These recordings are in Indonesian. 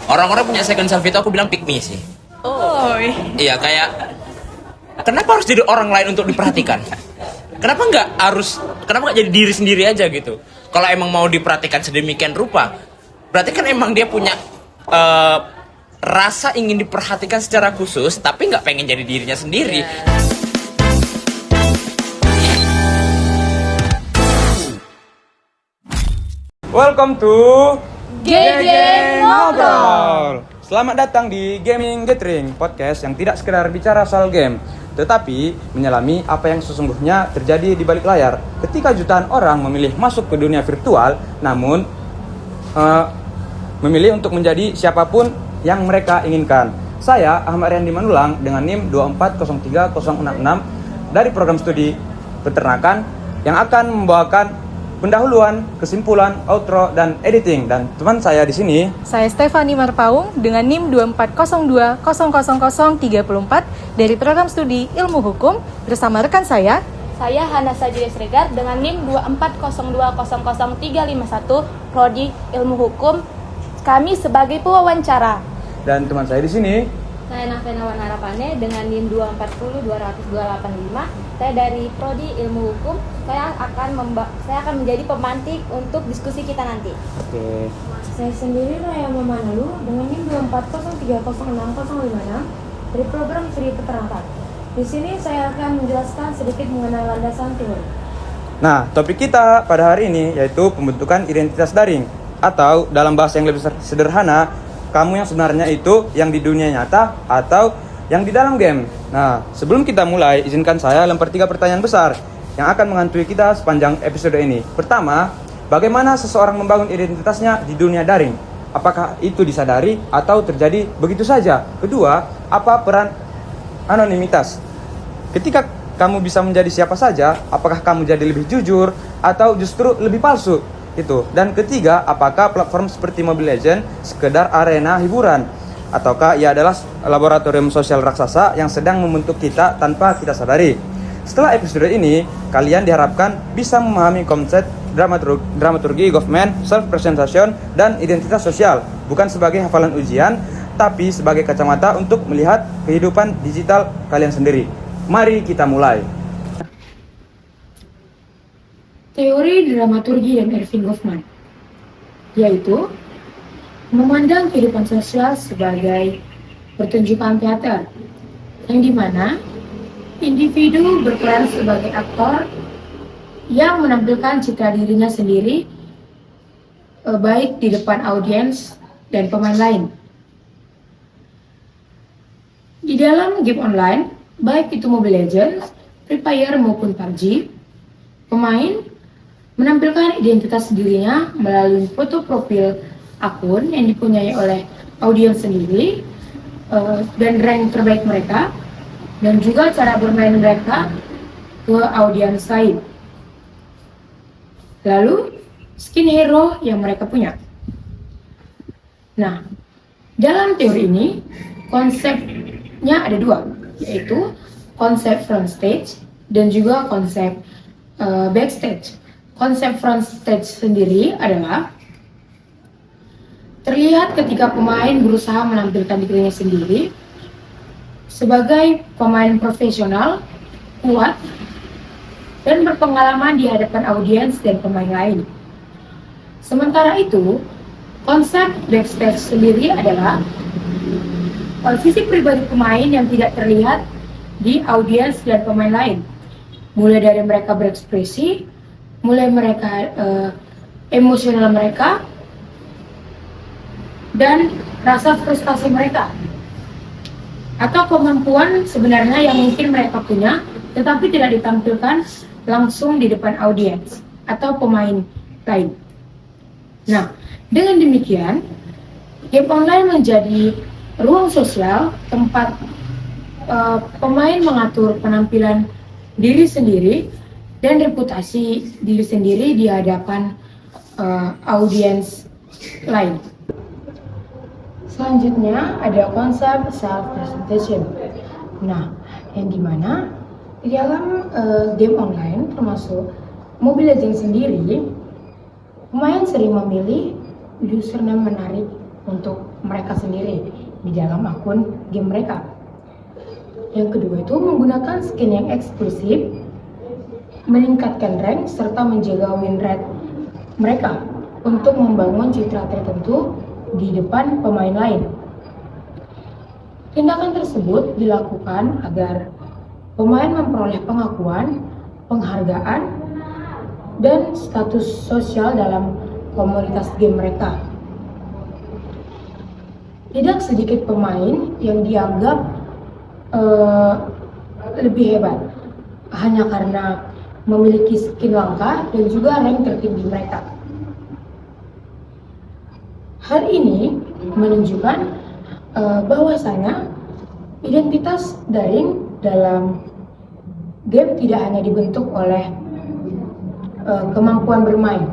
Orang-orang punya second self itu aku bilang pick me sih. Oh. Iya, kayak kenapa harus jadi orang lain untuk diperhatikan? Kenapa nggak jadi diri sendiri aja gitu? Kalau emang mau diperhatikan sedemikian rupa, berarti kan emang dia punya eh, rasa ingin diperhatikan secara khusus, tapi nggak pengen jadi dirinya sendiri. Welcome to GG Ngobrol. Selamat datang di Gaming Gathering, podcast yang tidak sekedar bicara soal game, tetapi menyelami apa yang sesungguhnya terjadi di balik layar. Ketika jutaan orang memilih masuk ke dunia virtual, namun memilih untuk menjadi siapapun yang mereka inginkan. Saya Ahmad Riyandi Manulang dengan NIM 2403066 dari program studi peternakan yang akan membawakan pendahuluan, kesimpulan, outro, dan editing. Dan teman saya di sini, Saya Stefani Marpaung dengan NIM 240200034 dari program studi Ilmu Hukum bersama rekan saya. Saya Hana Sajid Sregar dengan NIM 240200351 Prodi Ilmu Hukum. Kami sebagai pewawancara. dan teman saya di sini, Saya Navena Wanarapane dengan NIM 240200285. Saya dari Prodi Ilmu Hukum. Saya akan menjadi pemantik untuk diskusi kita nanti. oke. Saya sendiri Raya Mamanalu dengan NIM 240306056 dari program studi peternakan. Di sini saya akan menjelaskan sedikit mengenai landasan teori. Nah, topik kita pada hari ini yaitu pembentukan identitas daring, atau dalam bahasa yang lebih sederhana, kamu yang sebenarnya itu yang di dunia nyata atau yang di dalam game. Nah, sebelum kita mulai, izinkan saya lempar 3 pertanyaan besar yang akan menghantui kita sepanjang episode ini. Pertama, bagaimana seseorang membangun identitasnya di dunia daring? Apakah itu disadari atau terjadi begitu saja? Kedua, apa peran anonimitas? Ketika kamu bisa menjadi siapa saja, apakah kamu jadi lebih jujur atau justru lebih palsu? Itu. Dan ketiga, apakah platform seperti Mobile Legends sekedar arena hiburan ataukah ia adalah laboratorium sosial raksasa yang sedang membentuk kita tanpa kita sadari? Setelah episode ini, kalian diharapkan bisa memahami konsep dramaturgi government, self-presentation, dan identitas sosial, bukan sebagai hafalan ujian, tapi sebagai kacamata untuk melihat kehidupan digital kalian sendiri. Mari kita mulai. Teori dramaturgi dan Erving Goffman, yaitu memandang kehidupan sosial sebagai pertunjukan teater, yang dimana individu berperan sebagai aktor yang menampilkan citra dirinya sendiri, baik di depan audiens dan pemain lain. Di dalam game online, baik itu Mobile Legends, Free Fire maupun PUBG, pemain menampilkan identitas dirinya melalui foto profil akun yang dipunyai oleh audiens sendiri, dan rank terbaik mereka, dan juga cara bermain mereka ke audiens lain. Lalu, skin hero yang mereka punya. Nah, dalam teori ini, konsepnya ada 2, yaitu konsep front stage dan juga konsep backstage. Konsep front stage sendiri adalah terlihat ketika pemain berusaha menampilkan dirinya sendiri sebagai pemain profesional, kuat, dan berpengalaman di hadapan audiens dan pemain lain. Sementara itu, konsep backstage sendiri adalah sisi pribadi pemain yang tidak terlihat di audiens dan pemain lain. Mulai dari mereka berekspresi, mulai mereka emosional mereka, dan rasa frustasi mereka, atau kemampuan sebenarnya yang mungkin mereka punya tetapi tidak ditampilkan langsung di depan audiens atau pemain lain. Nah, dengan demikian, game online menjadi ruang sosial tempat pemain mengatur penampilan diri sendiri dan reputasi diri sendiri di hadapan audiens lain. Selanjutnya ada konsep self-presentation. Nah, yang dimana di dalam game online termasuk Mobile Legends sendiri, pemain sering memilih username menarik untuk mereka sendiri di dalam akun game mereka. Yang kedua itu menggunakan skin yang eksklusif, meningkatkan rank serta menjaga win rate mereka untuk membangun citra tertentu di depan pemain lain. Tindakan tersebut dilakukan agar pemain memperoleh pengakuan, penghargaan, dan status sosial dalam komunitas game mereka. Tidak sedikit pemain yang dianggap lebih hebat hanya karena memiliki skin langka dan juga rank tertinggi mereka. Hal ini menunjukkan bahwasanya identitas daring dalam game tidak hanya dibentuk oleh kemampuan bermain,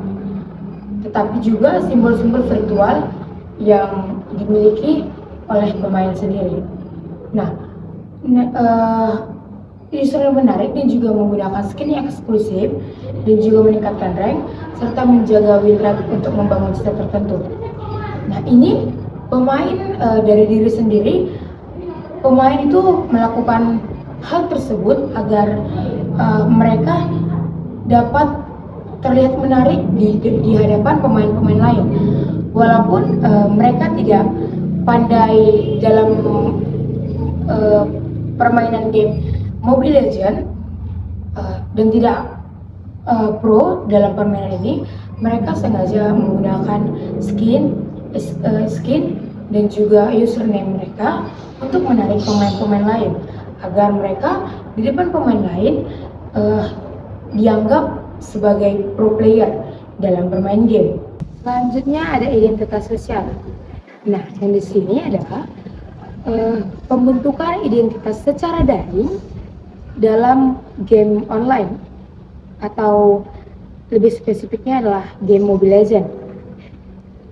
tetapi juga simbol-simbol virtual yang dimiliki oleh pemain sendiri. Nah, user yang menarik dan juga menggunakan skin yang eksklusif dan juga meningkatkan rank serta menjaga win rate untuk membangun citra tertentu. Nah, ini pemain dari diri sendiri, pemain itu melakukan hal tersebut agar mereka dapat terlihat menarik di hadapan pemain-pemain lain. Walaupun mereka tidak pandai dalam permainan game Mobile Legends dan tidak pro dalam permainan ini, mereka sengaja menggunakan skin dan juga username mereka untuk menarik pemain-pemain lain agar mereka di depan pemain lain dianggap sebagai pro player dalam bermain game. Selanjutnya ada identitas sosial. Nah, yang di sini adalah pembentukan identitas secara daring dalam game online atau lebih spesifiknya adalah game Mobile Legends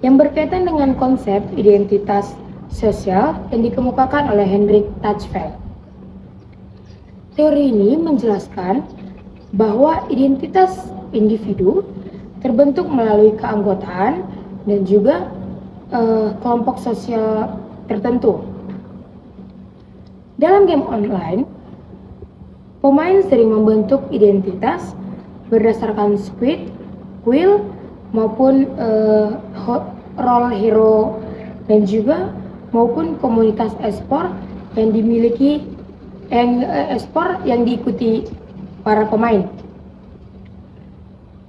yang berkaitan dengan konsep identitas sosial yang dikemukakan oleh Hendrik Tajfel. Teori ini menjelaskan bahwa identitas individu terbentuk melalui keanggotaan dan juga kelompok sosial tertentu. Dalam game online, pemain sering membentuk identitas berdasarkan squad, guild, maupun role hero dan juga maupun komunitas e-sport yang dimiliki e-sport yang diikuti para pemain.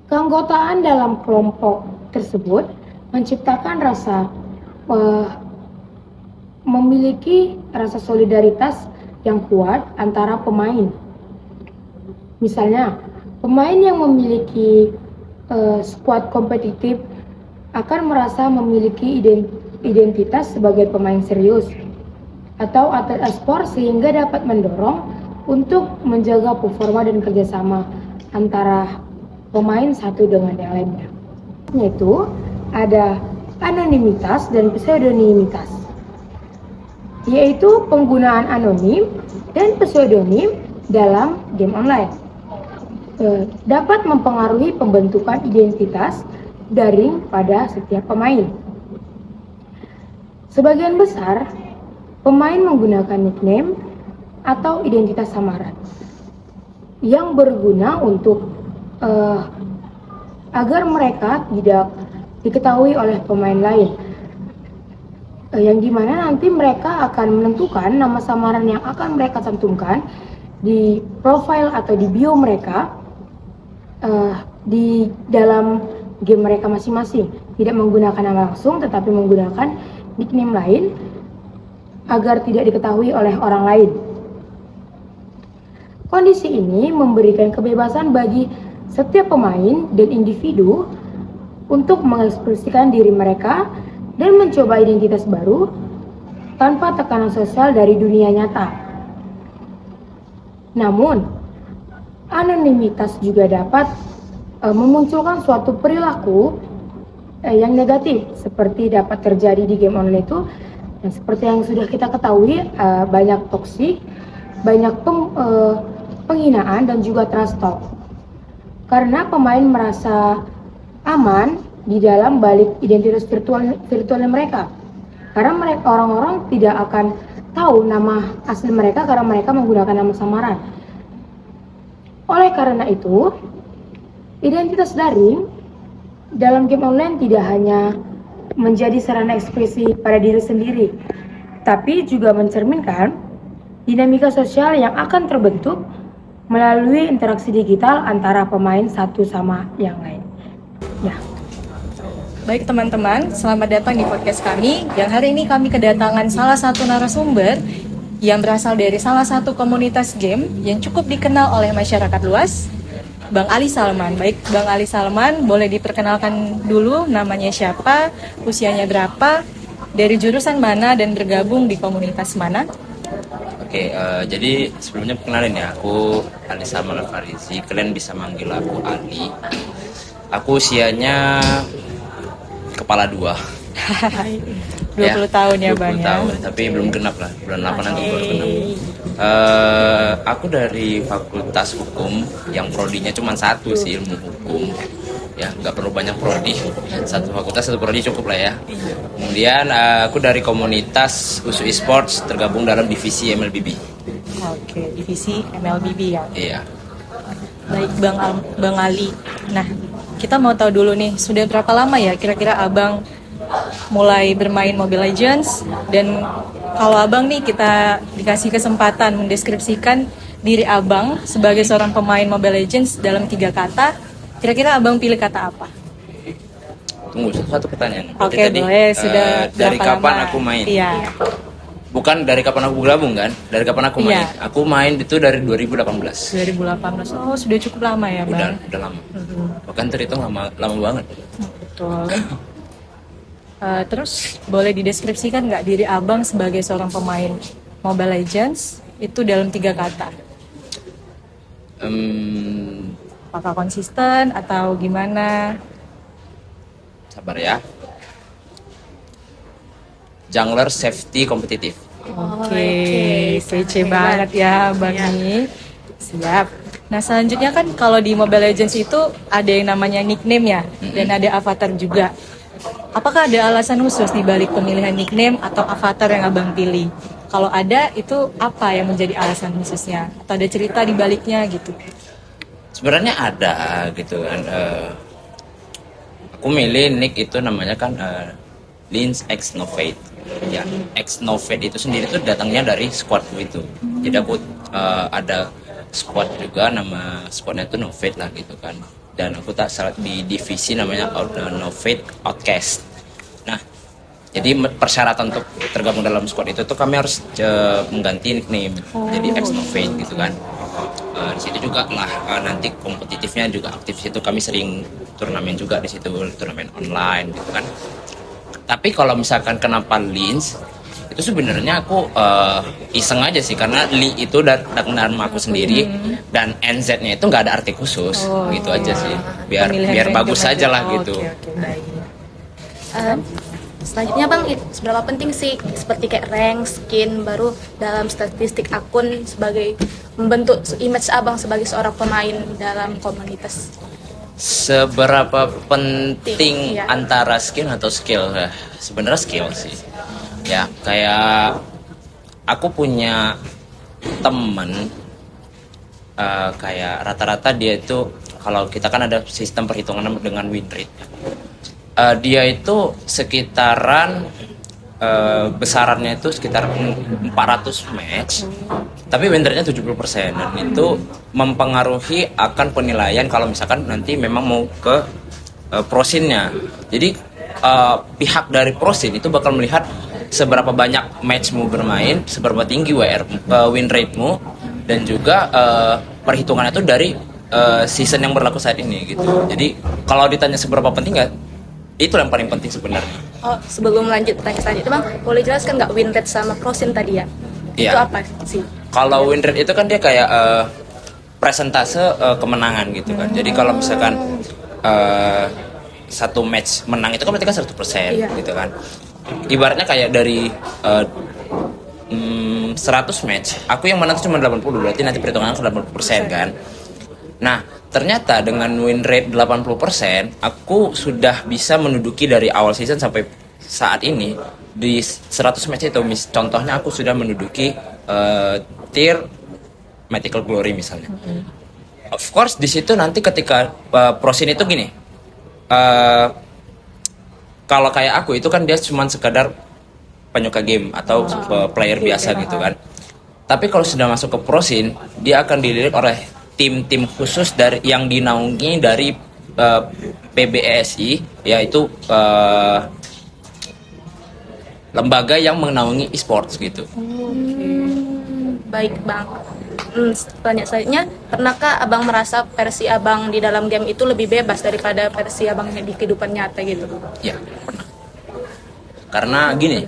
Keanggotaan dalam kelompok tersebut menciptakan rasa memiliki rasa solidaritas yang kuat antara pemain. Misalnya, pemain yang memiliki skuad kompetitif akan merasa memiliki identitas sebagai pemain serius atau atlet e-sport sehingga dapat mendorong untuk menjaga performa dan kerjasama antara pemain satu dengan yang lainnya. Yaitu ada anonimitas dan pseudonimitas, yaitu penggunaan anonim dan pseudonim dalam game online dapat mempengaruhi pembentukan identitas daring pada setiap pemain. Sebagian besar pemain menggunakan nickname atau identitas samaran yang berguna untuk agar mereka tidak diketahui oleh pemain lain, yang dimana nanti mereka akan menentukan nama samaran yang akan mereka cantumkan di profile atau di bio mereka di dalam game mereka masing-masing, tidak menggunakan nama langsung tetapi menggunakan nickname lain agar tidak diketahui oleh orang lain. Kondisi ini memberikan kebebasan bagi setiap pemain dan individu untuk mengekspresikan diri mereka dan mencoba identitas baru tanpa tekanan sosial dari dunia nyata. Namun, anonimitas juga dapat memunculkan suatu perilaku yang negatif seperti dapat terjadi di game online itu, dan seperti yang sudah kita ketahui banyak toksik, banyak penghinaan dan juga trust talk. Karena pemain merasa aman di dalam balik identitas virtualnya mereka. Karena mereka orang-orang tidak akan tahu nama asli mereka karena mereka menggunakan nama samaran. Oleh karena itu, identitas daring dalam game online tidak hanya menjadi sarana ekspresi pada diri sendiri, tapi juga mencerminkan dinamika sosial yang akan terbentuk melalui interaksi digital antara pemain satu sama yang lain. Ya. Baik teman-teman, selamat datang di podcast kami yang hari ini kami kedatangan salah satu narasumber yang berasal dari salah satu komunitas game yang cukup dikenal oleh masyarakat luas, Bang Ali Salman. Baik, Bang Ali Salman, boleh diperkenalkan dulu namanya siapa, usianya berapa, dari jurusan mana dan bergabung di komunitas mana? Oke, jadi sebelumnya perkenalin ya, aku Ali Salman Al-Farizi. Kalian bisa manggil aku Ali. Aku usianya kepala 2. 20 tahun ya 20 Bang ya. tahun, tapi belum genap lah. Bulan 8 nanti baru genap. Aku dari Fakultas Hukum yang prodinya cuma satu sih, ilmu hukum. Ya, nggak perlu banyak prodi. Satu fakultas, satu prodi cukup lah ya. Kemudian aku dari komunitas USU Esports tergabung dalam divisi MLBB. Oke, divisi MLBB ya. Iya. Baik Bang Ali. Nah, kita mau tahu dulu nih, sudah berapa lama ya kira-kira Abang mulai bermain Mobile Legends, dan kalau Abang nih kita dikasih kesempatan mendeskripsikan diri Abang sebagai seorang pemain Mobile Legends dalam 3 kata, kira-kira Abang pilih kata apa? Tunggu, satu pertanyaan. Berarti Oke, boleh. Sudah dari berapa kapan lama? aku main? Iya. Bukan dari kapan aku gabung kan? Dari kapan aku main? Iya. Aku main itu dari 2018. 2018. Oh, sudah cukup lama ya, Bang? Udah lama. Bahkan terhitung lama banget. Betul. Terus boleh dideskripsikan nggak diri Abang sebagai seorang pemain Mobile Legends itu dalam 3 kata? Apakah konsisten atau gimana? Sabar ya. Jungler safety kompetitif. Oke, kece banget ya Bang ini. Siap. Nah selanjutnya kan kalau di Mobile Legends itu ada yang namanya nickname ya, dan ada avatar juga. Apakah ada alasan khusus di balik pemilihan nickname atau avatar yang Abang pilih? Kalau ada, itu apa yang menjadi alasan khususnya? Atau ada cerita di baliknya gitu? Sebenarnya ada gitu kan. Aku milih nick itu namanya kan Lins X Novate. Ya, X Novate itu sendiri tuh datangnya dari squadku itu. Jadi aku ada squad juga, nama squadnya itu Novate lah gitu kan. Dan aku tak salah di divisi namanya Novate Outcast. Nah, jadi persyaratan untuk tergabung dalam squad itu tuh kami harus mengganti nickname jadi X Novate gitu kan. Di situ juga lah nanti kompetitifnya juga aktif. Di situ kami sering turnamen juga di situ, turnamen online gitu kan. Tapi kalau misalkan kenapa Lins, itu sebenarnya aku iseng aja sih, karena Li itu datang dari nama aku sendiri dan NZ-nya itu nggak ada arti khusus, gitu aja sih, biar bagus aja lah gitu. Oke, baik. Selanjutnya Bang, seberapa penting sih seperti kayak rank, skin baru dalam statistik akun sebagai membentuk image Abang sebagai seorang pemain dalam komunitas? Seberapa penting Iya. antara skin atau skill? Sebenarnya skill sih. Ya, kayak aku punya temen kayak rata-rata dia itu, kalau kita kan ada sistem perhitungan dengan win rate. Dia itu sekitaran besarannya itu sekitar 400 match, tapi win rate-nya 70%, dan itu mempengaruhi akan penilaian kalau misalkan nanti memang mau ke prosinnya. Jadi pihak dari prosin itu bakal melihat seberapa banyak matchmu bermain, seberapa tinggi win rate-mu, dan juga perhitungannya itu dari season yang berlaku saat ini gitu. Jadi kalau ditanya seberapa penting, ya itu yang paling penting sebenarnya. Oh, sebelum lanjut pertanyaan selanjutnya Bang, boleh jelaskan nggak win rate sama prosin tadi ya? Iya. Itu apa sih? Kalau win rate itu kan dia kayak presentase kemenangan gitu kan. Jadi kalau misalkan satu match menang itu kan berarti kan 100% Iya. gitu kan. Ibaratnya kayak dari 100 match, aku yang menang cuma 80, berarti nanti perhitungannya 80% kan. Nah, ternyata dengan win rate 80%, aku sudah bisa menduduki dari awal season sampai saat ini di 100 match itu, contohnya aku sudah menduduki tier Mythical Glory misalnya. Of course di situ nanti ketika prosin itu gini, kalau kayak aku itu kan dia cuma sekadar penyuka game atau player biasa gitu kan. Tapi kalau sudah masuk ke prosin, dia akan dilirik oleh tim-tim khusus dari yang dinaungi dari PBSI, yaitu lembaga yang menaungi e-sports gitu. Baik bang. Tanya selanjutnya, pernahkah abang merasa versi abang di dalam game itu lebih bebas daripada versi abangnya di kehidupan nyata gitu? Ya, pernah. Karena gini,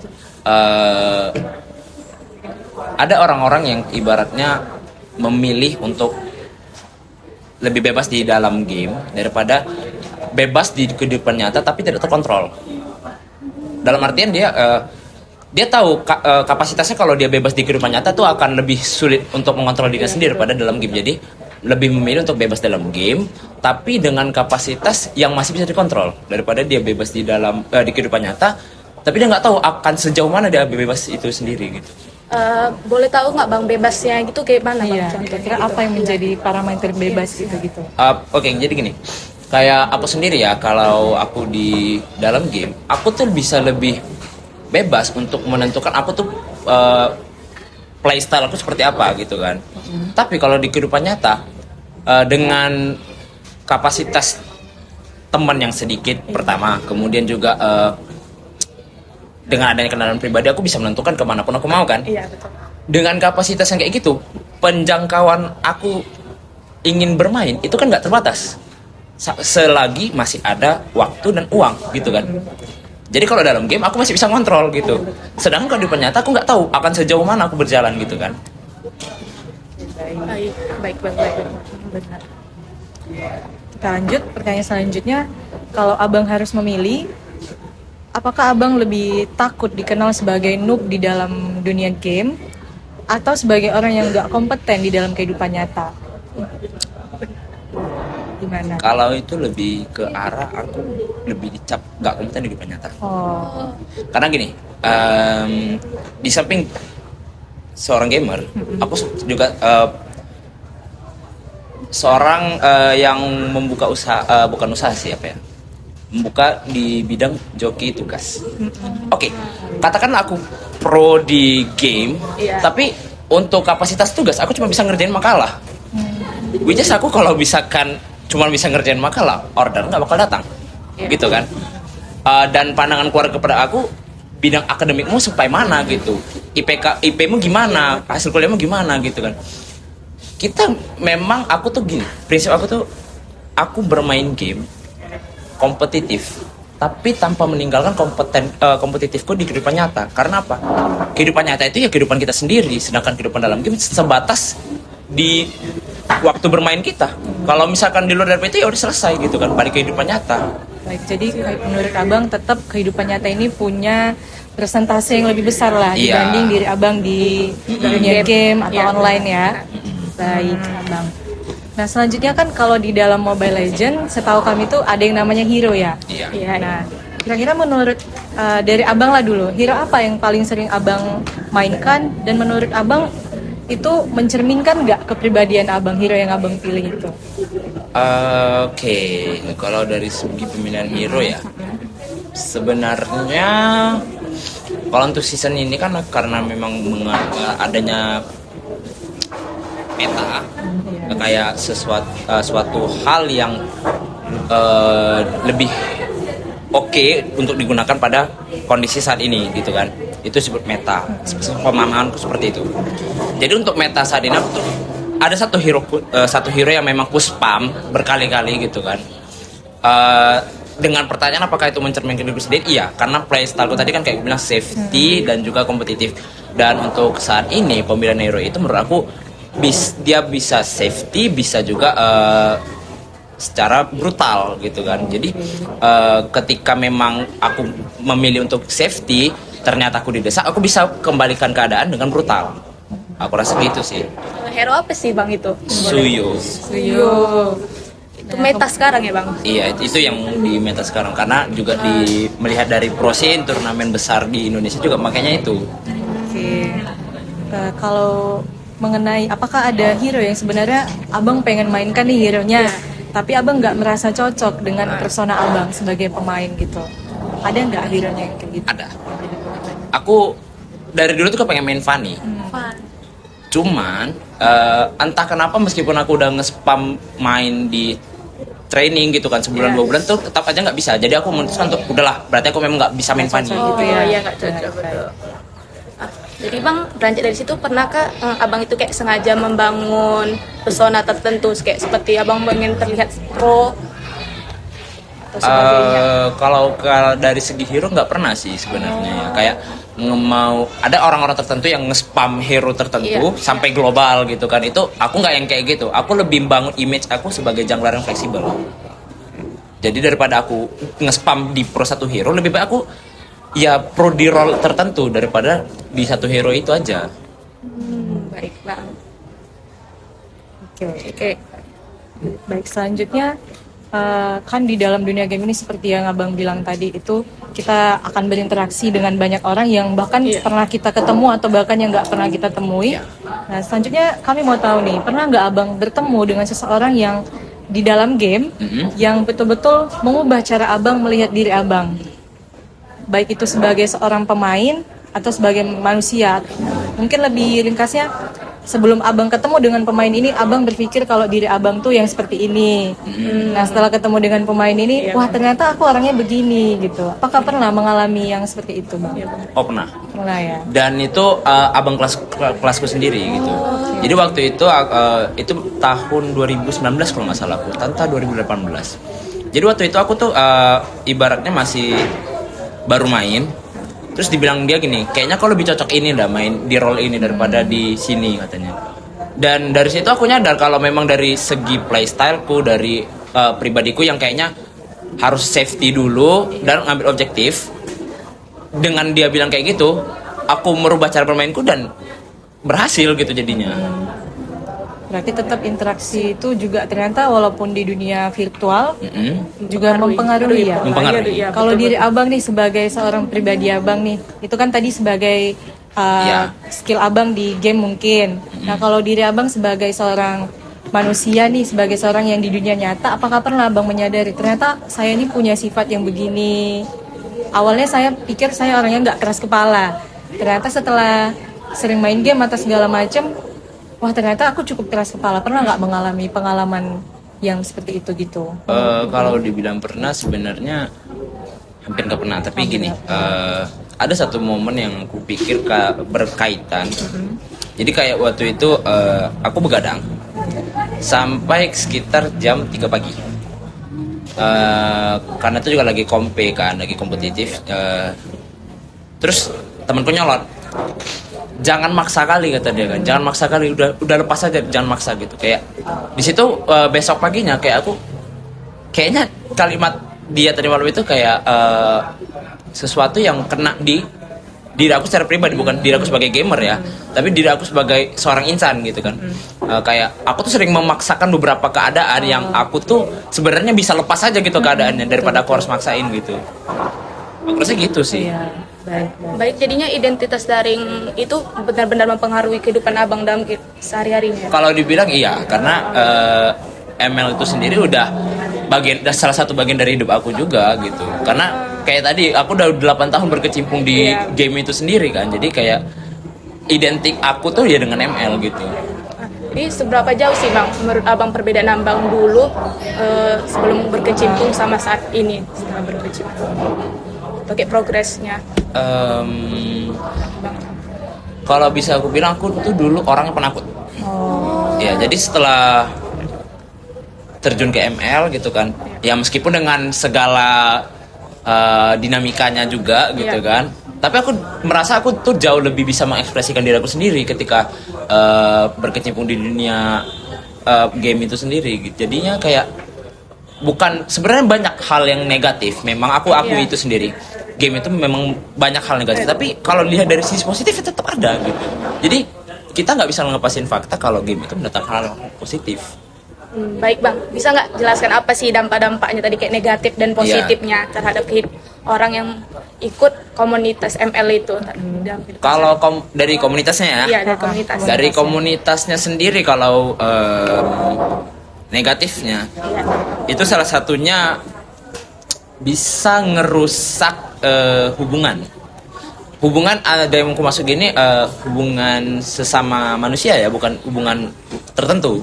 ada orang-orang yang ibaratnya memilih untuk lebih bebas di dalam game daripada bebas di kehidupan nyata tapi tidak terkontrol. Dalam artian dia tahu kapasitasnya kalau dia bebas di kehidupan nyata tuh akan lebih sulit untuk mengontrol dirinya sendiri daripada dalam game. Jadi lebih memilih untuk bebas dalam game tapi dengan kapasitas yang masih bisa dikontrol daripada dia bebas di dalam di kehidupan nyata tapi dia nggak tahu akan sejauh mana dia bebas itu sendiri gitu. Boleh tahu nggak bang bebasnya gitu kayak mana bang? Iya, Contohnya kira-kira gitu. apa yang menjadi parameter bebas gitu? Oke, jadi gini, kayak aku sendiri ya, kalau aku di dalam game, aku tuh bisa lebih bebas untuk menentukan aku tuh playstyle aku seperti apa gitu kan. Tapi kalau di kehidupan nyata, dengan kapasitas teman yang sedikit pertama, kemudian juga dengan adanya kendaraan pribadi, aku bisa menentukan kemanapun aku mau kan. Iya betul. Dengan kapasitas yang kayak gitu, penjangkauan aku ingin bermain itu kan nggak terbatas selagi masih ada waktu dan uang gitu kan. Jadi kalau dalam game aku masih bisa ngontrol gitu, sedangkan kalau di nyata aku nggak tahu akan sejauh mana aku berjalan gitu kan. Baik. Benar. Kita lanjut, pertanyaan selanjutnya, kalau abang harus memilih, apakah abang lebih takut dikenal sebagai noob di dalam dunia game atau sebagai orang yang nggak kompeten di dalam kehidupan nyata? Gimana? Kalau itu lebih ke arah aku lebih dicap nggak kompeten di kehidupan nyata. Oh, Karena gini, di samping seorang gamer, aku juga seorang yang membuka usaha, bukan usaha sih apa ya, membuka di bidang joki tugas. Oke, katakanlah aku pro di game, tapi untuk kapasitas tugas aku cuma bisa ngerjain makalah. Which is aku kalau misalkan cuma bisa ngerjain makalah, order nggak bakal datang, gitu kan. Dan pandangan keluarga kepada aku, bidang akademikmu sampai mana gitu, IP-mu gimana, hasil kuliahmu gimana gitu kan. Kita memang, aku tuh gini, prinsip aku tuh, aku bermain game kompetitif tapi tanpa meninggalkan kompetitifku di kehidupan nyata. Karena apa? Kehidupan nyata itu ya kehidupan kita sendiri, sedangkan kehidupan dalam game sebatas di waktu bermain kita. Kalau misalkan di luar dari itu ya udah selesai gitu kan, balik kehidupan nyata. baik. Jadi menurut abang tetap kehidupan nyata ini punya presentasi yang lebih besar lah Iya. dibanding diri abang di dunia game atau online ya. Baik, abang. Nah selanjutnya kan kalau di dalam Mobile Legends, setahu kami tuh ada yang namanya hero ya. Iya. Nah, kira-kira menurut dari abang lah dulu, hero apa yang paling sering abang mainkan dan menurut abang itu mencerminkan nggak kepribadian abang, hero yang abang pilih itu? Oke, kalau dari segi pemilihan hero ya, sebenarnya kalau untuk season ini kan karena memang adanya meta, kayak suatu hal yang lebih oke untuk digunakan pada kondisi saat ini gitu kan. Itu disebut meta, pemahamanku seperti itu. Jadi untuk meta saat ini aku tuh ada satu hero yang memang aku spam berkali-kali gitu kan. Dengan pertanyaan apakah itu mencerminkan diriku sendiri? Iya, karena playstyleku tadi kan kayak bilang safety dan juga kompetitif. Dan untuk saat ini pemilihan hero itu menurut aku dia bisa safety, bisa juga secara brutal gitu kan. Jadi ketika memang aku memilih untuk safety, ternyata aku didesak, aku bisa kembalikan keadaan dengan brutal. Aku rasa gitu sih. Hero apa sih bang itu? Suyo. Suyo. Itu meta sekarang ya bang. Iya, itu yang di meta sekarang karena juga melihat dari prosin turnamen besar di Indonesia juga makanya itu. Oke. Kalau mengenai apakah ada hero yang sebenarnya abang pengen mainkan nih hero-nya, tapi abang nggak merasa cocok dengan persona abang sebagai pemain gitu. Ada nggak hero-nya yang kayak gitu? Ada. Aku dari dulu tuh kepengen main Fanny. Fun. Cuman entah kenapa meskipun aku udah nge-spam main di training gitu kan sebulan 2 bulan tuh tetap aja nggak bisa. Jadi aku memutuskan untuk udahlah, berarti aku memang nggak bisa main Fanny. Oh ya. iya nggak cocok betul. Jadi bang beranjak dari situ pernahkah abang itu kayak sengaja membangun pesona tertentu kayak seperti abang pengen terlihat pro atau sebagainya? Kalau dari segi hero nggak pernah sih sebenarnya ya. Kayak mau ada orang-orang tertentu yang nge-spam hero tertentu sampai global gitu kan, itu aku nggak yang kayak gitu. Aku lebih bangun image aku sebagai jungler yang fleksibel. Jadi daripada aku nge-spam di pro satu hero, lebih baik aku ya pro di role tertentu daripada di satu hero itu aja. Baik bang. Oke. Baik, selanjutnya kan di dalam dunia game ini seperti yang abang bilang tadi itu kita akan berinteraksi dengan banyak orang yang bahkan pernah kita ketemu atau bahkan yang nggak pernah kita temui. Nah selanjutnya kami mau tahu nih, pernah nggak abang bertemu dengan seseorang yang di dalam game yang betul-betul mengubah cara abang melihat diri abang, baik itu sebagai seorang pemain atau sebagai manusia? Mungkin lebih ringkasnya, sebelum abang ketemu dengan pemain ini, abang berpikir kalau diri abang tuh yang seperti ini. Nah setelah ketemu dengan pemain ini, wah ternyata aku orangnya begini gitu. Apakah pernah mengalami yang seperti itu bang? Oh pernah. Pernah ya. Dan itu abang kelasku sendiri gitu. Jadi waktu itu tahun 2019 kalau nggak salah aku, Tanta 2018. Jadi waktu itu aku tuh ibaratnya masih baru main, terus dibilang dia gini, kayaknya kau lebih cocok ini dah main di role ini daripada di sini katanya. Dan dari situ aku nyadar kalau memang dari segi playstyleku, dari pribadiku yang kayaknya harus safety dulu dan ngambil objektif. Dengan dia bilang kayak gitu, aku merubah cara bermainku dan berhasil gitu jadinya. Berarti tetap interaksi itu juga ternyata walaupun di dunia virtual juga mempengaruhi ya. Mempengaruhi. Kalau diri abang nih sebagai seorang pribadi abang nih, itu kan tadi sebagai skill abang di game mungkin. Nah kalau diri abang sebagai seorang manusia nih, sebagai seorang yang di dunia nyata, apakah pernah abang menyadari ternyata saya ini punya sifat yang begini? Awalnya saya pikir saya orangnya nggak keras kepala. Ternyata setelah sering main game atau segala macam, wah ternyata aku cukup keras kepala. Pernah nggak mengalami pengalaman yang seperti itu gitu? Kalau dibilang pernah, sebenarnya hampir nggak pernah. Tapi gini, ada satu momen yang aku pikir berkaitan. Jadi kayak waktu itu aku begadang sampai sekitar jam 3 pagi. Karena itu juga lagi kompe kan, lagi kompetitif. Terus temanku nyolot, jangan maksa kali kata dia kan, jangan maksa kali, udah lepas aja, jangan maksa gitu. Kayak di situ besok paginya kayak aku kayaknya kalimat dia tadi malam itu kayak sesuatu yang kena di diri aku secara pribadi, bukan diri aku sebagai gamer ya, tapi diri aku sebagai seorang insan gitu kan. Kayak aku tuh sering memaksakan beberapa keadaan yang aku tuh sebenarnya bisa lepas aja gitu keadaannya daripada aku harus maksain gitu. Aku rasa gitu sih. Iya, baik. Baik, jadinya identitas daring itu benar-benar mempengaruhi kehidupan abang dalam sehari-harinya. Kalau dibilang iya, karena ML itu sendiri udah salah satu bagian dari hidup aku juga gitu. Karena kayak tadi aku udah 8 tahun berkecimpung di game itu sendiri kan. Jadi kayak identik aku tuh ya dengan ML gitu. Jadi seberapa jauh sih bang menurut abang perbedaan abang dulu sebelum berkecimpung sama saat ini setelah berkecimpung? Pakai progresnya. Kalau bisa aku bilang aku tuh dulu orangnya penakut. Ya jadi setelah terjun ke ML gitu kan, ya meskipun dengan segala dinamikanya juga gitu kan, tapi aku merasa aku tuh jauh lebih bisa mengekspresikan diri aku sendiri ketika berkecimpung di dunia game itu sendiri gitu. Jadinya kayak bukan, sebenarnya banyak hal yang negatif, memang aku akui itu sendiri, game itu memang banyak hal negatif, tapi kalau lihat dari sisi positif tetap ada gitu. Jadi kita nggak bisa ngelepasin fakta kalau game itu mendatangkan hal positif. Baik bang, bisa nggak jelaskan apa sih dampak-dampaknya tadi kayak negatif dan positifnya terhadap orang yang ikut komunitas ML itu? Kalau dari komunitasnya ya? Iya, dari komunitas. Dari komunitasnya sendiri kalau negatifnya itu salah satunya bisa ngerusak hubungan ada yang aku masuk gini hubungan sesama manusia ya, bukan hubungan tertentu.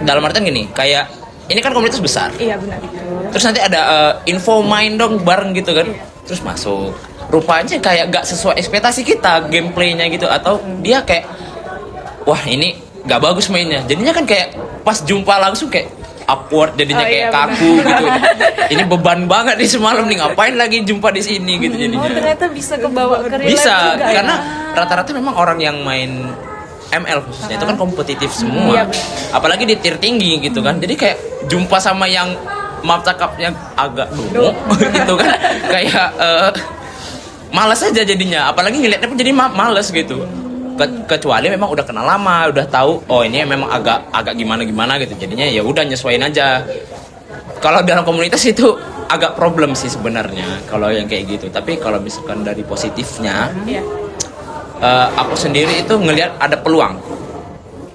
Dalam artian gini, kayak ini kan komunitas besar. Iya benar. Terus nanti ada info main dong bareng gitu kan. Terus masuk. Rupanya kayak gak sesuai ekspektasi kita gameplaynya gitu, atau dia kayak wah ini gak bagus mainnya. Jadinya kan kayak pas jumpa langsung kayak awkward, jadinya kayak kaku gitu. Ini beban banget nih semalam nih, ngapain lagi jumpa di sini gitu jadinya. Ternyata bisa kebawa ke real life Bisa, juga, ya? karena rata-rata memang orang yang main ML khususnya itu kan kompetitif semua. Apalagi di tier tinggi gitu kan. Jadi kayak jumpa sama yang maaf cakapnya agak dungu gitu kan. Kayak malas aja jadinya. Apalagi ngeliatnya pun jadi males gitu. Kecuali memang udah kenal lama, udah tahu oh ini memang agak gimana gitu. Jadinya ya udah nyesuaiin aja. Kalau dalam komunitas itu agak problem sih sebenarnya kalau yang kayak gitu. Tapi kalau misalkan dari positifnya, aku sendiri itu ngelihat ada peluang.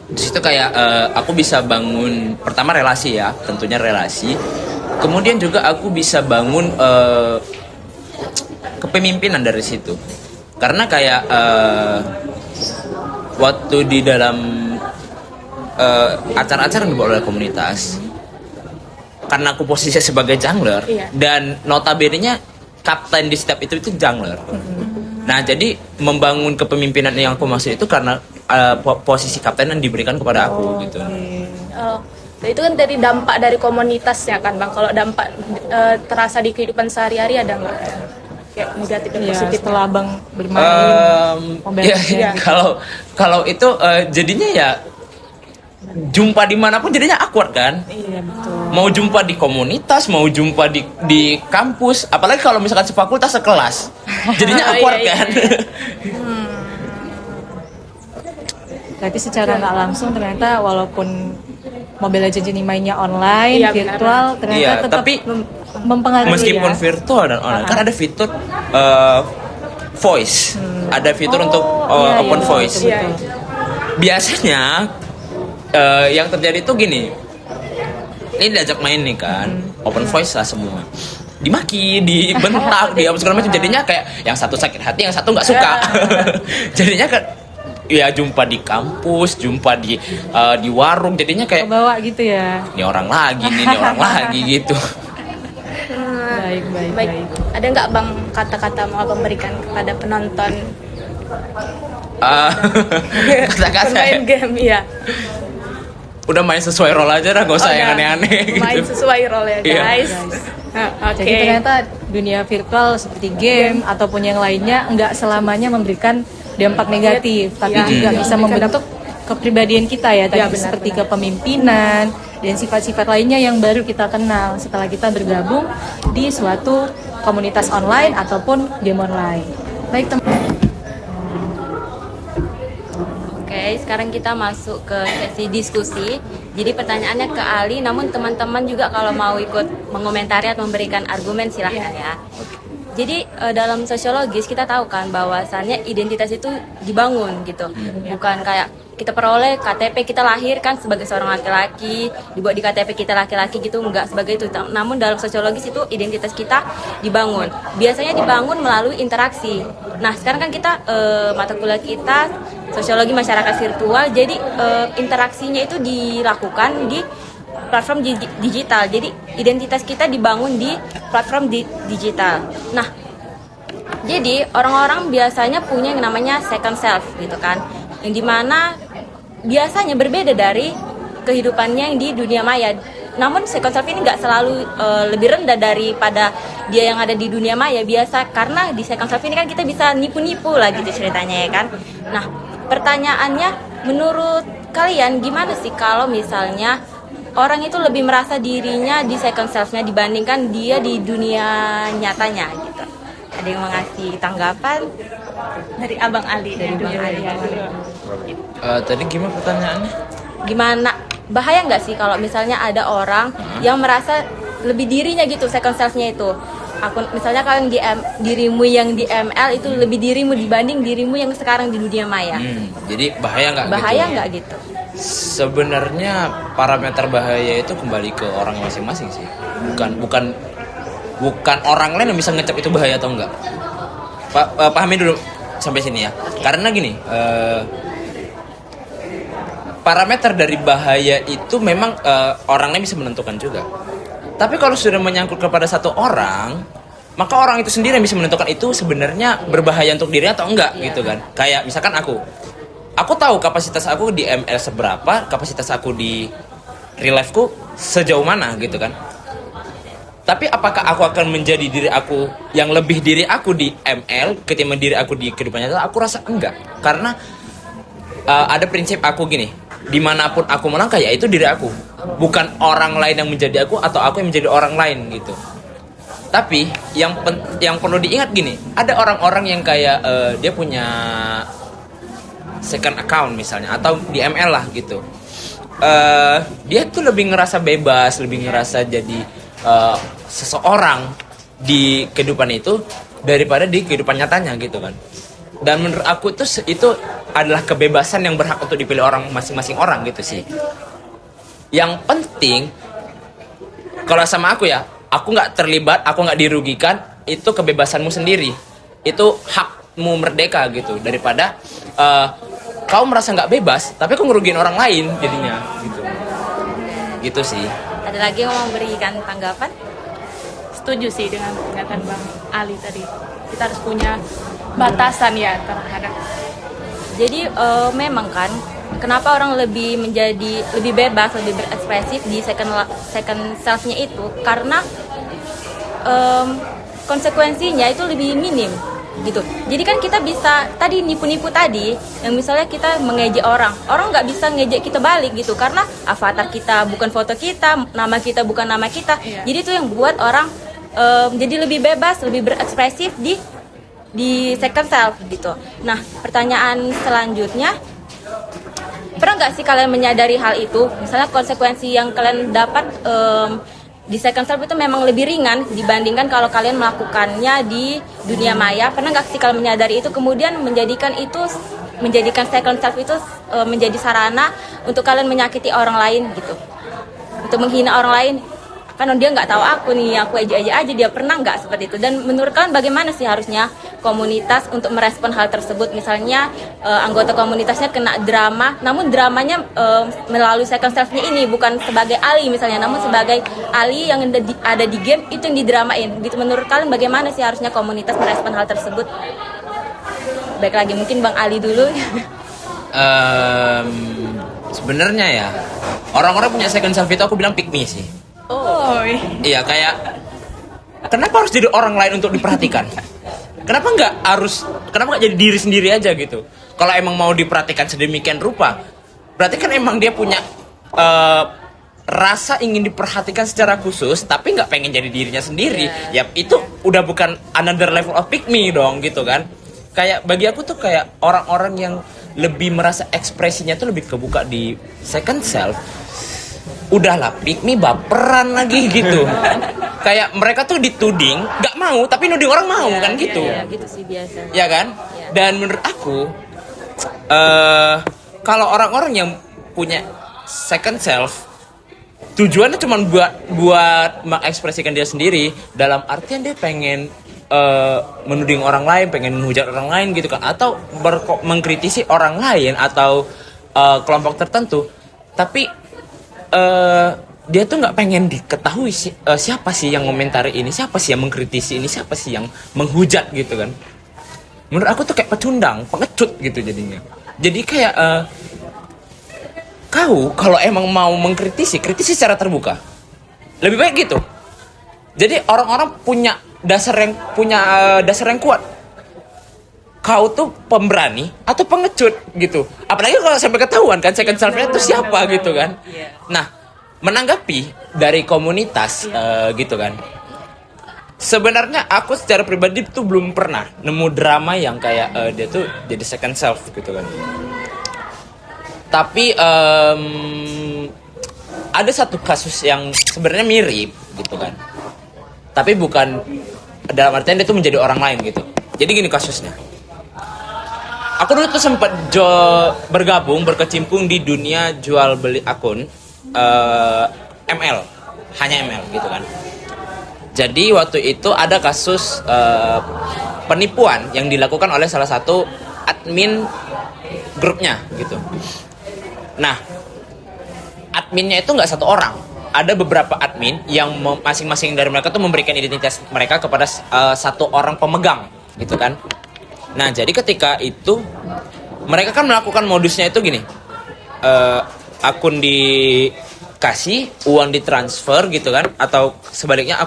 Di situ kayak aku bisa bangun pertama relasi ya, tentunya relasi. Kemudian juga aku bisa bangun kepemimpinan dari situ. Karena kayak waktu di dalam acara-acara yang dibawa oleh komunitas, karena aku posisinya sebagai jungler dan notabene-nya kapten di setiap itu jungler. Nah, jadi membangun kepemimpinan yang aku maksud itu karena posisi kapten yang diberikan kepada aku gitu. Itu kan dari dampak dari komunitasnya kan bang. Kalau dampak terasa di kehidupan sehari-hari ada nggak? Kayak negatif dan positif. Setelah bang bermain Mobile Legends. Kalau itu jadinya ya jumpa dimanapun jadinya awkward kan. Iya betul. Mau jumpa di komunitas, mau jumpa di kampus, apalagi kalau misalkan sefakultas sekelas, jadinya awkward kan. Berarti secara nggak langsung ternyata walaupun Mobile Legends ini mainnya online, virtual, ternyata tetap tapi mempengaruhi meskipun ya. virtual dan online, kan ada fitur voice, ada fitur untuk open voice. Betul. Biasanya yang terjadi tuh gini, ini diajak main nih kan, open voice lah semua, dimaki, dibentak, di apa segala macam, jadinya kayak yang satu sakit hati, yang satu nggak suka. Jadinya kan ya jumpa di kampus, jumpa di warung, jadinya kayak Bawa gitu ya. ini orang lagi nih, ini orang lagi gitu. Baik. Ada nggak bang kata-kata mau abang berikan kepada penonton Kata-kata main game ya? Udah main sesuai role aja dah, gak usah yang aneh-aneh gitu. Main sesuai role ya Iya. guys. Oke. Jadi ternyata dunia virtual seperti game ataupun yang lainnya nggak selamanya memberikan dampak negatif, tapi juga bisa membentuk kepribadian kita ya, tadi seperti kepemimpinan dan sifat-sifat lainnya yang baru kita kenal setelah kita bergabung di suatu komunitas online ataupun game online. Baik teman. Oke, sekarang kita masuk ke sesi diskusi. Jadi pertanyaannya ke Ali, namun teman-teman juga kalau mau ikut mengomentari atau memberikan argumen silahkan ya. Jadi dalam sosiologis kita tahu kan bahwasannya identitas itu dibangun gitu. Bukan kayak kita peroleh KTP kita lahir kan sebagai seorang laki-laki, dibuat di KTP kita laki-laki gitu, enggak sebagai itu. Namun dalam sosiologis itu identitas kita dibangun. Biasanya dibangun melalui interaksi. Nah, sekarang kan kita mata kuliah kita sosiologi masyarakat virtual, jadi interaksinya itu dilakukan di platform digital. Jadi identitas kita dibangun di platform digital. Nah, jadi orang-orang biasanya punya yang namanya second self gitu kan, yang dimana biasanya berbeda dari kehidupannya yang di dunia maya. Namun second self ini nggak selalu lebih rendah daripada dia yang ada di dunia maya biasa, karena di second self ini kan kita bisa nipu-nipu lah gitu ceritanya ya kan. Nah, pertanyaannya menurut kalian gimana sih kalau misalnya orang itu lebih merasa dirinya di second self-nya dibandingkan dia di dunia nyatanya gitu? Ada yang mau ngasih tanggapan? Dari Abang Ali. Dari Bang Ali. Tadi gimana pertanyaannya? Gimana bahaya nggak sih kalau misalnya ada orang yang merasa lebih dirinya gitu, second self-nya itu. Misalnya kalau dirimu yang di ML itu lebih dirimu dibanding dirimu yang sekarang di dunia maya. Jadi bahaya nggak? Bahaya gitu? nggak gitu? Sebenarnya parameter bahaya itu kembali ke orang masing-masing sih. Bukan orang lain yang bisa ngecap itu bahaya atau enggak. Pahami dulu sampai sini ya. Karena gini, parameter dari bahaya itu memang orang lain bisa menentukan juga. Tapi kalau sudah menyangkut kepada satu orang, maka orang itu sendiri yang bisa menentukan itu sebenarnya berbahaya untuk dirinya atau enggak gitu kan. Kayak misalkan aku tahu kapasitas aku di ML seberapa, kapasitas aku di real life-ku sejauh mana gitu kan. Tapi apakah aku akan menjadi diri aku yang lebih diri aku di ML ketimbang diri aku di kehidupan nyata? Aku rasa enggak. Karena ada prinsip aku gini, dimanapun aku melangkah ya itu diri aku, bukan orang lain yang menjadi aku atau aku yang menjadi orang lain gitu. Tapi yang perlu diingat gini, ada orang-orang yang kayak dia punya second account misalnya atau di ML lah gitu. Dia tuh lebih ngerasa bebas, lebih ngerasa jadi seseorang di kehidupan itu daripada di kehidupan nyatanya gitu kan. Dan menurut aku tuh itu adalah kebebasan yang berhak untuk dipilih orang masing-masing orang gitu sih. Yang penting kalau sama aku ya, aku nggak terlibat, aku nggak dirugikan, itu kebebasanmu sendiri, itu hakmu merdeka gitu, daripada kau merasa nggak bebas tapi kau ngerugiin orang lain jadinya gitu sih. Ada lagi yang mau memberikan tanggapan? Setuju sih dengan pernyataan Bang Ali tadi. Kita harus punya batasan ya terhadap. Jadi memang kan kenapa orang lebih bebas, lebih berekspresif di second self-nya itu karena konsekuensinya itu lebih minim gitu. Jadi kan kita bisa tadi nipu-nipu tadi, yang misalnya kita mengejek orang nggak bisa ngejek kita balik gitu karena avatar kita bukan foto kita, nama kita bukan nama kita. Jadi itu yang buat orang jadi lebih bebas, lebih berekspresif di second self gitu. Nah, pertanyaan selanjutnya, pernah nggak sih kalian menyadari hal itu? Misalnya konsekuensi yang kalian dapat di second self itu memang lebih ringan dibandingkan kalau kalian melakukannya di dunia maya. Pernah nggak sih kalian menyadari itu kemudian menjadikan second self itu menjadi sarana untuk kalian menyakiti orang lain gitu, untuk menghina orang lain? Kan dia nggak tahu aku nih, aku aja dia. Pernah nggak seperti itu? Dan menurut kalian bagaimana sih harusnya komunitas untuk merespon hal tersebut? Misalnya anggota komunitasnya kena drama, namun dramanya melalui second self-nya ini bukan sebagai Ali misalnya, namun sebagai Ali yang ada di game itu yang didramain. Gitu. Menurut kalian bagaimana sih harusnya komunitas merespon hal tersebut? Baik lagi mungkin Bang Ali dulu. Sebenarnya ya orang-orang punya second self itu aku bilang pick me sih. Iya, kayak kenapa harus jadi orang lain untuk diperhatikan? Kenapa nggak jadi diri sendiri aja gitu? Kalau emang mau diperhatikan sedemikian rupa, berarti kan emang dia punya rasa ingin diperhatikan secara khusus, tapi nggak pengen jadi dirinya sendiri. Ya itu udah bukan another level of pick me dong gitu kan? Kayak bagi aku tuh kayak orang-orang yang lebih merasa ekspresinya tuh lebih kebuka di second self. Udahlah, pick me baperan lagi gitu. Kayak mereka tuh dituding nggak mau tapi nuding orang mau kan gitu. Ya gitu sih biasa. Ya kan? Dan menurut aku kalau orang-orang yang punya second self tujuannya cuma buat mengekspresikan dia sendiri, dalam artian dia pengen menuding orang lain, pengen menghujat orang lain gitu kan, atau mengkritisi orang lain atau kelompok tertentu, tapi dia tuh nggak pengen diketahui siapa sih yang komentari ini, siapa sih yang mengkritisi ini, siapa sih yang menghujat gitu kan. Menurut aku tuh kayak pecundang, pengecut gitu jadinya. Jadi kayak kau kalau emang mau kritisi secara terbuka, lebih baik gitu. Jadi orang-orang punya dasar yang kuat. Kau tuh pemberani atau pengecut gitu. Apalagi kalau sampai ketahuan kan second self-nya itu siapa gitu kan. Nah, menanggapi dari komunitas gitu kan. Sebenarnya aku secara pribadi tuh belum pernah nemu drama yang kayak dia tuh jadi second self gitu kan. Tapi ada satu kasus yang sebenarnya mirip gitu kan, tapi bukan dalam artian dia tuh menjadi orang lain gitu. Jadi gini kasusnya, aku dulu tuh sempat berkecimpung di dunia jual beli akun ML, hanya ML gitu kan. Jadi waktu itu ada kasus penipuan yang dilakukan oleh salah satu admin grupnya gitu. Nah, adminnya itu nggak satu orang, ada beberapa admin yang masing-masing dari mereka tuh memberikan identitas mereka kepada satu orang pemegang gitu kan. Nah, jadi ketika itu mereka kan melakukan modusnya itu gini, akun dikasih, uang ditransfer gitu kan, atau sebaliknya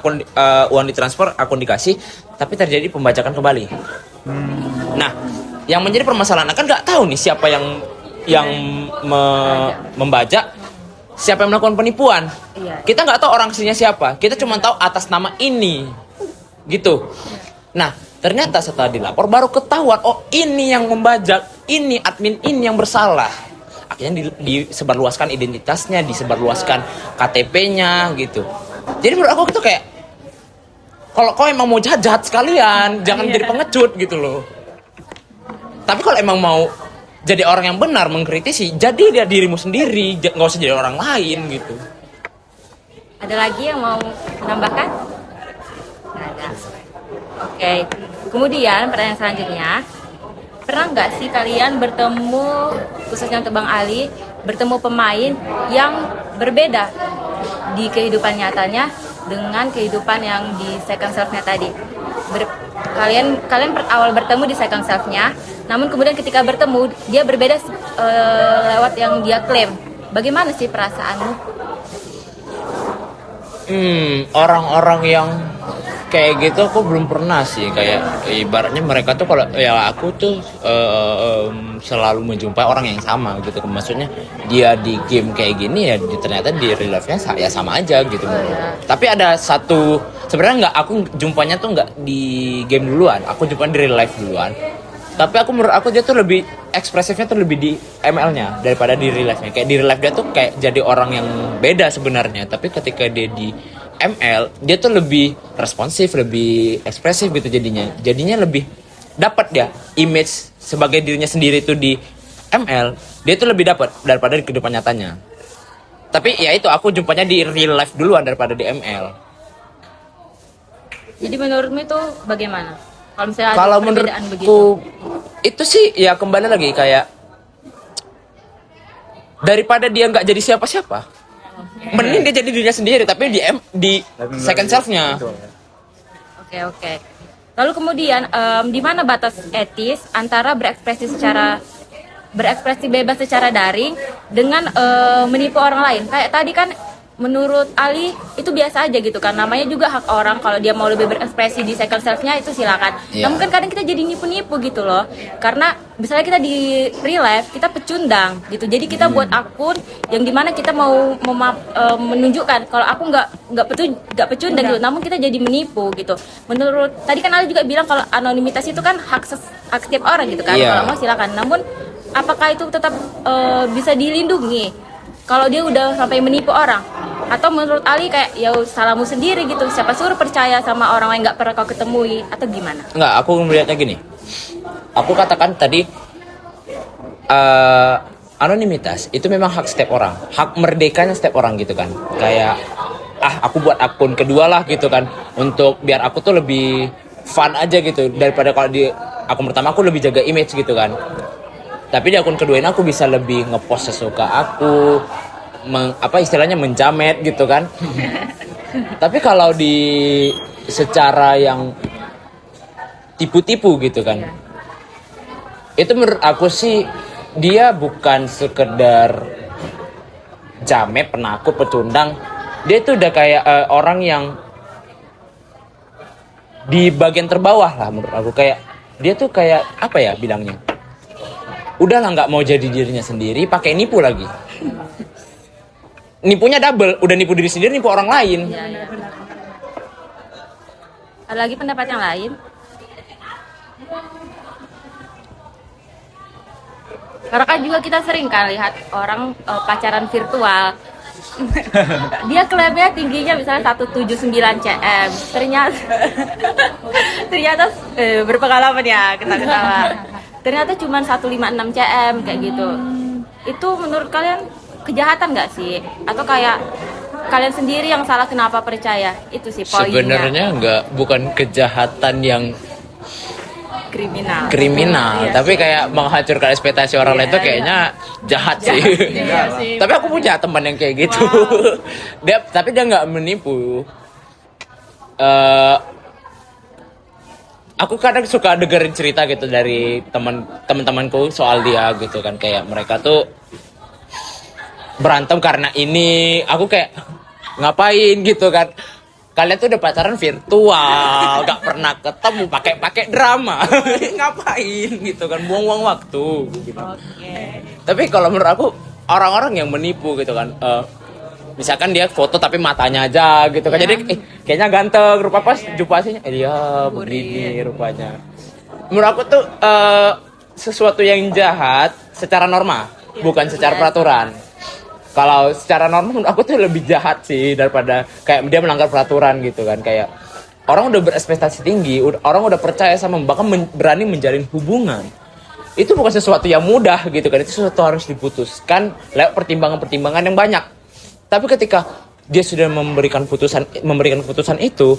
uang ditransfer, akun dikasih, tapi terjadi pembajakan kembali. Nah, yang menjadi permasalahan kan nggak tahu nih siapa yang membajak, siapa yang melakukan penipuan. Kita nggak tahu orang aslinya siapa, kita cuma tahu atas nama ini gitu. Nah, ternyata setelah dilapor baru ketahuan, oh ini yang membajak, ini admin ini yang bersalah. Akhirnya disebarluaskan identitasnya, disebarluaskan KTP-nya gitu. Jadi menurut aku itu kayak, kalau kau emang mau jahat sekalian, jangan jadi pengecut gitu loh. Tapi kalau emang mau jadi orang yang benar, mengkritisi, jadi dia dirimu sendiri, nggak usah jadi orang lain gitu. Ada lagi yang mau menambahkan? Nggak ada. Oke. Kemudian pertanyaan selanjutnya, pernah nggak sih kalian bertemu, khususnya untuk Bang Ali, bertemu pemain yang berbeda di kehidupan nyatanya dengan kehidupan yang di second self-nya tadi? Kalian awal bertemu di second self-nya, namun kemudian ketika bertemu dia berbeda lewat yang dia klaim. Bagaimana sih perasaanmu? Orang-orang yang kayak gitu aku belum pernah sih. Kayak ibaratnya mereka tuh, kalau ya aku tuh selalu menjumpai orang yang sama gitu. Maksudnya dia di game kayak gini ya, ternyata di real life-nya ya sama aja gitu. Tapi ada satu, sebenarnya nggak, aku jumpanya tuh nggak di game duluan, aku jumpa di real life duluan. Tapi menurut aku dia tuh lebih ekspresifnya tuh lebih di ML-nya daripada di real life-nya. Kayak di real life dia tuh kayak jadi orang yang beda sebenarnya, tapi ketika dia di ML dia tuh lebih responsif, lebih ekspresif gitu jadinya lebih dapat dia image sebagai dirinya sendiri tuh di ML, dia tuh lebih dapat daripada di kehidupan nyatanya. Tapi ya itu, aku jumpanya di real life duluan daripada di ML. Jadi menurutmu itu bagaimana? Kalau misalnya Kalau ada perbedaan menurutku itu sih ya kembali lagi kayak, daripada dia nggak jadi siapa-siapa, mending dia jadi dirinya sendiri tapi di second self-nya. Oke. Lalu kemudian di mana batas etis antara berekspresi bebas secara daring dengan menipu orang lain? Kayak tadi kan menurut Ali itu biasa aja gitu kan, namanya juga hak orang, kalau dia mau lebih berekspresi di second self-nya itu silakan. Namun kan kadang kita jadi nipu-nipu gitu loh, karena misalnya kita di real life kita pecundang gitu, jadi kita buat akun yang dimana kita mau menunjukkan kalau aku nggak pecundang gitu, namun kita jadi menipu gitu. Menurut tadi kan Ali juga bilang kalau anonimitas itu kan hak setiap orang gitu kan, kalau mau silakan. Namun apakah itu tetap bisa dilindungi kalau dia udah sampai menipu orang? Atau menurut Ali kayak ya salahmu sendiri gitu, siapa suruh percaya sama orang yang nggak pernah kau ketemui, atau gimana? Nggak, aku melihatnya gini, aku katakan tadi anonimitas itu memang hak setiap orang, hak merdekanya setiap orang gitu kan. Kayak aku buat akun kedua lah gitu kan, untuk biar aku tuh lebih fun aja gitu, daripada kalau di akun pertama aku lebih jaga image gitu kan. Tapi di akun kedua ini aku bisa lebih ngepost sesuka aku, istilahnya menjamet gitu kan. Tapi kalau di secara yang tipu-tipu gitu kan, itu menurut aku sih dia bukan sekedar jamet, penakut, pecundang. Dia tuh udah kayak orang yang di bagian terbawah lah menurut aku. Kayak dia tuh kayak apa ya bilangnya, udahlah nggak mau jadi dirinya sendiri, pakai nipu lagi. Nipunya double, udah nipu diri sendiri, nipu orang lain. Ya. Ada lagi pendapat yang lain? Karena kan juga kita sering kan lihat orang pacaran virtual. Dia klaimnya tingginya misalnya 179 cm. Ternyata berpengalaman ya, ketawa-ketawa. Ternyata cuma 156 cm kayak gitu. Itu menurut kalian kejahatan nggak sih? Atau kayak kalian sendiri yang salah kenapa percaya? Itu sih poinnya. Sebenarnya bukan kejahatan yang kriminal, tapi kayak menghancurkan ekspektasi orang lain itu kayaknya jahat sih. Tapi aku punya teman yang kayak gitu. Tapi dia nggak menipu. Aku kadang suka dengerin cerita gitu dari teman-temanku soal dia gitu kan, kayak mereka tuh berantem karena ini. Aku kayak ngapain gitu kan, kalian tuh udah pacaran virtual, gak pernah ketemu, pakai drama. Ngapain gitu kan, buang-buang waktu gitu. Tapi kalau menurut aku orang-orang yang menipu gitu kan, misalkan dia foto tapi matanya aja gitu kan, jadi kayaknya ganteng, rupa pas jumpa aslinya dia begini rupanya. Menurut aku tuh sesuatu yang jahat secara norma, bukan secara peraturan. Kalau secara norma menurut aku tuh lebih jahat sih daripada kayak dia melanggar peraturan gitu kan. Kayak orang udah berekspektasi tinggi, orang udah percaya sama, bahkan berani menjalin hubungan. Itu bukan sesuatu yang mudah gitu kan, itu sesuatu harus diputuskan lewat pertimbangan-pertimbangan yang banyak. Tapi ketika dia sudah memberikan keputusan itu,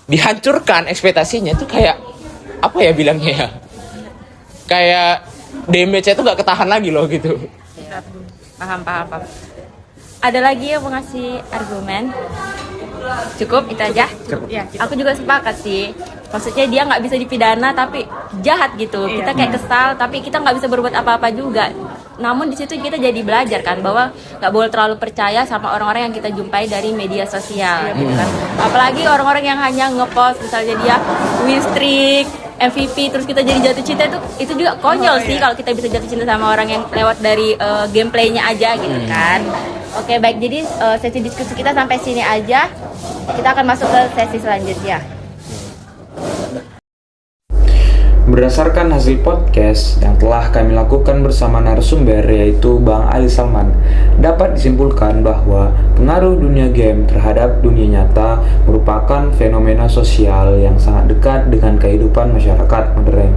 dihancurkan ekspektasinya, itu kayak apa ya bilangnya ya? Kayak damage-nya itu gak ketahan lagi loh gitu. Paham. Ada lagi yang mau ngasih argumen? Cukup itu aja. Aku juga sepakat sih. Maksudnya dia nggak bisa dipidana tapi jahat gitu. Kita kayak kesal tapi kita nggak bisa berbuat apa-apa juga. Namun di situ kita jadi belajar kan bahwa nggak boleh terlalu percaya sama orang-orang yang kita jumpai dari media sosial gitu kan. Apalagi orang-orang yang hanya ngepost misalnya dia win streak, MVP, terus kita jadi jatuh cinta, itu juga konyol sih kalau kita bisa jatuh cinta sama orang yang lewat dari gameplaynya aja gitu kan. Oke, baik, jadi sesi diskusi kita sampai sini aja. Kita akan masuk ke sesi selanjutnya. Berdasarkan hasil podcast yang telah kami lakukan bersama narasumber yaitu Bang Ali Salman, dapat disimpulkan bahwa pengaruh dunia game terhadap dunia nyata merupakan fenomena sosial yang sangat dekat dengan kehidupan masyarakat modern,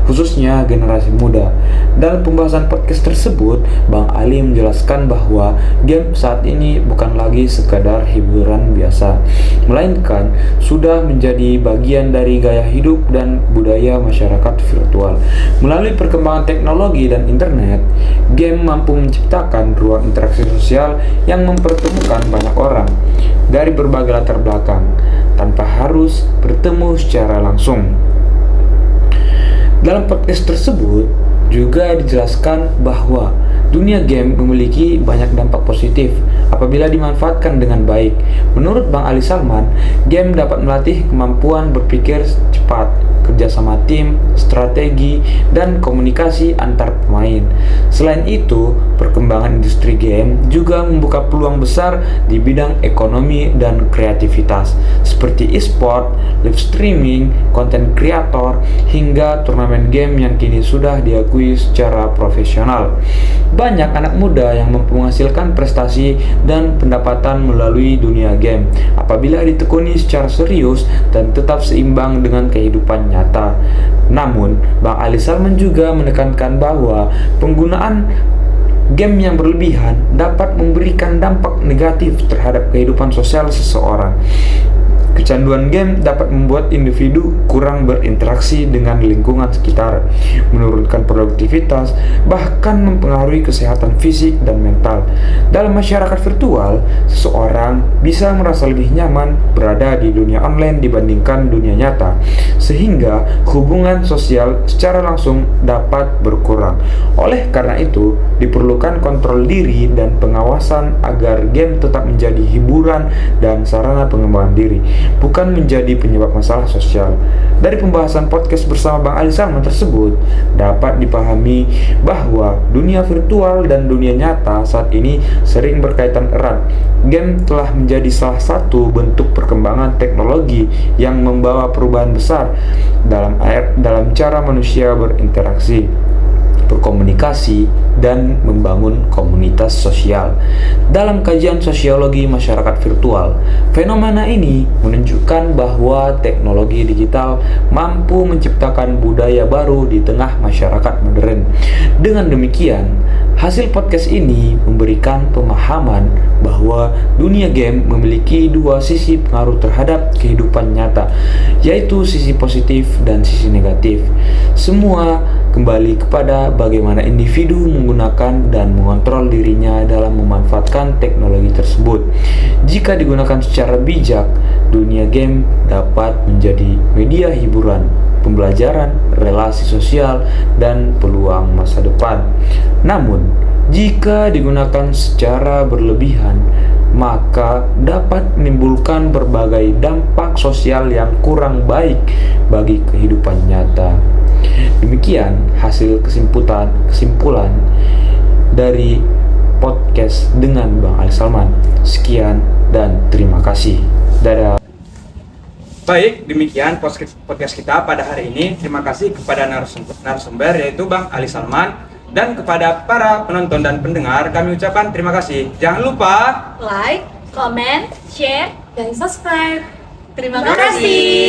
khususnya generasi muda. Dalam pembahasan podcast tersebut, Bang Ali menjelaskan bahwa game saat ini bukan lagi sekadar hiburan biasa, melainkan sudah menjadi bagian dari gaya hidup dan budaya masyarakat virtual. Melalui perkembangan teknologi dan internet, game mampu menciptakan ruang interaksi sosial yang mempertemukan banyak orang dari berbagai latar belakang tanpa harus bertemu secara langsung. Dalam podcast tersebut juga dijelaskan bahwa dunia game memiliki banyak dampak positif apabila dimanfaatkan dengan baik. Menurut Bang Ali Salman, game dapat melatih kemampuan berpikir cepat, kerjasama tim, strategi, dan komunikasi antar pemain. Selain itu, perkembangan industri game juga membuka peluang besar di bidang ekonomi dan kreativitas, seperti e-sport, live streaming, konten kreator, hingga turnamen game yang kini sudah diakui secara profesional. Banyak anak muda yang mampu menghasilkan prestasi dan pendapatan melalui dunia game apabila ditekuni secara serius dan tetap seimbang dengan kehidupan nyata. Namun, Bang Ali Salman juga menekankan bahwa penggunaan game yang berlebihan dapat memberikan dampak negatif terhadap kehidupan sosial seseorang. Kecanduan game dapat membuat individu kurang berinteraksi dengan lingkungan sekitar, menurunkan produktivitas, bahkan mempengaruhi kesehatan fisik dan mental. Dalam masyarakat virtual, seseorang bisa merasa lebih nyaman berada di dunia online dibandingkan dunia nyata, sehingga hubungan sosial secara langsung dapat berkurang. Oleh karena itu, diperlukan kontrol diri dan pengawasan agar game tetap menjadi hiburan dan sarana pengembangan diri, bukan menjadi penyebab masalah sosial. Dari pembahasan podcast bersama Bang Ali Salman tersebut, dapat dipahami bahwa dunia virtual dan dunia nyata saat ini sering berkaitan erat. Game telah menjadi salah satu bentuk perkembangan teknologi yang membawa perubahan besar dalam cara manusia berinteraksi. berkomunikasi, dan membangun komunitas sosial. Dalam kajian sosiologi masyarakat virtual, fenomena ini menunjukkan bahwa teknologi digital mampu menciptakan budaya baru di tengah masyarakat modern. Dengan demikian, hasil podcast ini memberikan pemahaman bahwa dunia game memiliki dua sisi pengaruh terhadap kehidupan nyata, yaitu sisi positif dan sisi negatif. Semua kembali kepada bagaimana individu menggunakan dan mengontrol dirinya dalam memanfaatkan teknologi tersebut. Jika digunakan secara bijak, dunia game dapat menjadi media hiburan, pembelajaran, relasi sosial, dan peluang masa depan. Namun, jika digunakan secara berlebihan, maka dapat menimbulkan berbagai dampak sosial yang kurang baik bagi kehidupan nyata. Demikian hasil kesimpulan dari podcast dengan Bang Ali Salman. Sekian dan terima kasih. Dadah. Baik, demikian podcast kita pada hari ini. Terima kasih kepada narasumber yaitu Bang Ali Salman, dan kepada para penonton dan pendengar kami ucapkan terima kasih. Jangan lupa Like, comment, share, dan subscribe. Terima kasih.